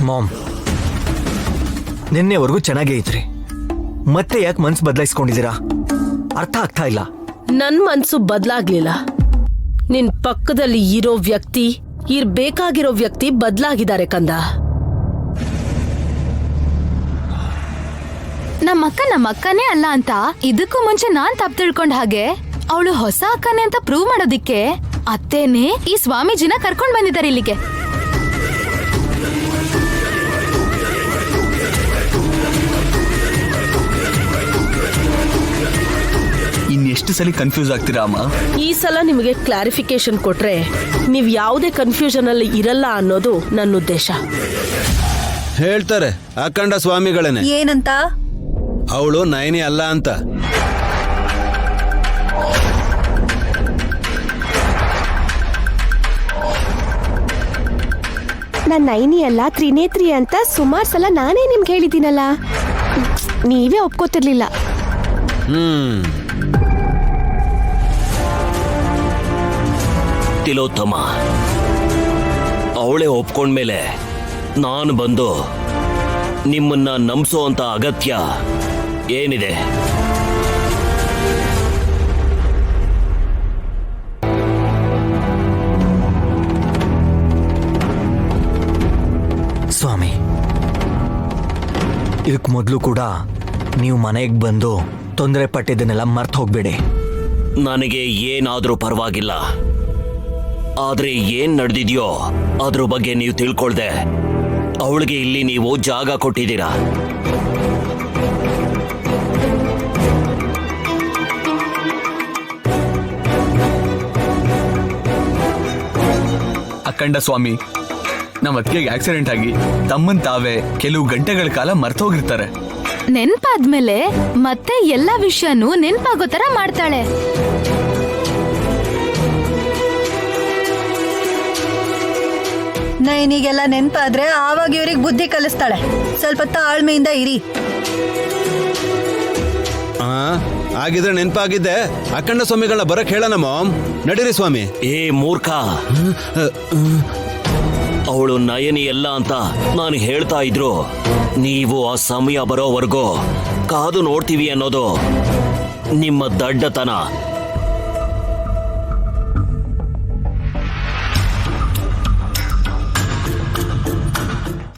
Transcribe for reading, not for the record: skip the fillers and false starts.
Ma'am, ನಿನ್ನೆವರೆಗೂ ಚೆನ್ನಾಗೇ ಇದ್ರಿ, ಮತ್ತೆ ಯಾಕೆ ಮನ್ಸು ಬದಲಾಯಿಸ್ಕೊಂಡಿದ್ದೀರಾ? ಅರ್ಥ ಆಗ್ತಾ ಇಲ್ಲ. ನನ್ ಮನ್ಸು ಬದ್ಲಾಗ್ಲಿಲ್ಲ. ನಿನ್ ಪಕ್ಕದಲ್ಲಿ ಇರೋ ವ್ಯಕ್ತಿ, ಇರ್ಬೇಕಾಗಿರೋ ವ್ಯಕ್ತಿ ಬದ್ಲಾಗಿದ್ದಾರೆ ಕಂದ. ನಮ್ಮ ಅಕ್ಕನೇ ಅಲ್ಲ ಅಂತ ಇದಕ್ಕೂ ಮುಂಚೆ ನಾನ್ ತಪ್ಪು ತಿಳ್ಕೊಂಡ್ ಹಾಗೆ ಅವಳು ಹೊಸ ಅಕ್ಕನೇ ಅಂತ ಪ್ರೂವ್ ಮಾಡೋದಿಕ್ಕೆ ಅತ್ತೇನೆ ಈ ಸ್ವಾಮೀಜಿನ ಕರ್ಕೊಂಡ್ ಬಂದಿದ್ದಾರೆ ಇಲ್ಲಿಗೆ. ಇನ್ನೆಷ್ಟು ಸಲ ಕನ್ಫ್ಯೂಸ್ ಆಗ್ತೀರಾ ಅಮ್ಮ? ಈ ಸಲ ನಿಮಗೆ ಕ್ಲಾರಿಫಿಕೇಶನ್ ಕೊಟ್ರೆ ನೀವ್ ಯಾವುದೇ ಕನ್ಫ್ಯೂಷನ್ ಅಲ್ಲಿ ಇರಲ್ಲ ಅನ್ನೋದು ನನ್ನ ಉದ್ದೇಶ. ಹೇಳ್ತಾರೆ ಅಖಂಡ ಸ್ವಾಮಿಗಳೇನೆ. ಏನಂತ? ಅವಳು ನಯನಿ ಅಲ್ಲ ಅಂತ. ನಾನ್ ನೈನಿ ಅಲ್ಲ, ತ್ರಿನೇತ್ರಿ ಅಂತ ಸುಮಾರು ಸಲ ನಾನೇ ನಿಮ್ಗೆ ಹೇಳಿದ್ದೀನಲ್ಲ, ನೀವೇ ಒಪ್ಕೋತಿರ್ಲಿಲ್ಲ. ತಿಲೋತ್ತಮ, ಅವಳೇ ಒಪ್ಕೊಂಡ್ಮೇಲೆ ನಾನು ಬಂದು ನಿಮ್ಮನ್ನ ನಂಬಿಸೋ ಅಂತ ಅಗತ್ಯ ಏನಿದೆ? ಸ್ವಾಮಿ, ಇದಕ್ಕೆ ಮೊದಲು ಕೂಡ ನೀವು ಮನೆಗೆ ಬಂದು ತೊಂದರೆ ಪಟ್ಟಿದ್ದನ್ನೆಲ್ಲ ಮರ್ತು ಹೋಗ್ಬೇಡಿ. ನನಗೆ ಏನಾದ್ರೂ ಪರವಾಗಿಲ್ಲ, ಆದ್ರೆ ಏನ್ ನಡೆದಿದ್ಯೋ ಅದ್ರ ಬಗ್ಗೆ ನೀವು ತಿಳ್ಕೊಳ್ದೆ ಅವಳಿಗೆ ಇಲ್ಲಿ ನೀವು ಜಾಗ ಕೊಟ್ಟಿದ್ದೀರಾ. ಅಖಂಡ ಸ್ವಾಮಿ, ನಮ್ಮ ಅತ್ತಿಗೆಗೆ ಆಕ್ಸಿಡೆಂಟ್ ಆಗಿ ತಮ್ಮನ್ ತಾವೇ ಕೆಲವು ಗಂಟೆಗಳ ಕಾಲ ಮರ್ತೋಗಿರ್ತಾರೆ. ನೆನ್ಪಾದ್ಮೇಲೆ ಮತ್ತೆ ಎಲ್ಲಾ ವಿಷಯನೂ ನೆನ್ಪಾಗೋ ತರ ಮಾಡ್ತಾಳೆ. ನೈನಿಗೆಲ್ಲ ನೆನ್ಪಾದ್ರೆ ಆವಾಗ ಇವ್ರಿಗೆ ಬುದ್ಧಿ ಕಲಿಸ್ತಾಳೆ. ಸ್ವಲ್ಪ ತಾಳ್ಮೆಯಿಂದ ಇರಿ. ಆಗಿದ್ರೆ ನೆನಪಾಗಿದ್ದೆ ಅಖಂಡ ಸ್ವಾಮಿಗಳನ್ನ ಬರಕ್ ಹೇಳೋಣ ಮಾಮ್. ನಡೀರಿ ಸ್ವಾಮಿ. ಏ ಮೂರ್ಖ, ಅವಳು ನಯನಿ ಎಲ್ಲ ಅಂತ ನಾನು ಹೇಳ್ತಾ ಇದ್ರು ನೀವು ಆ ಸಮಯ ಬರೋವರೆಗೂ ಕಾದು ನೋಡ್ತೀವಿ ಅನ್ನೋದು ನಿಮ್ಮ ದಡ್ಡತನ.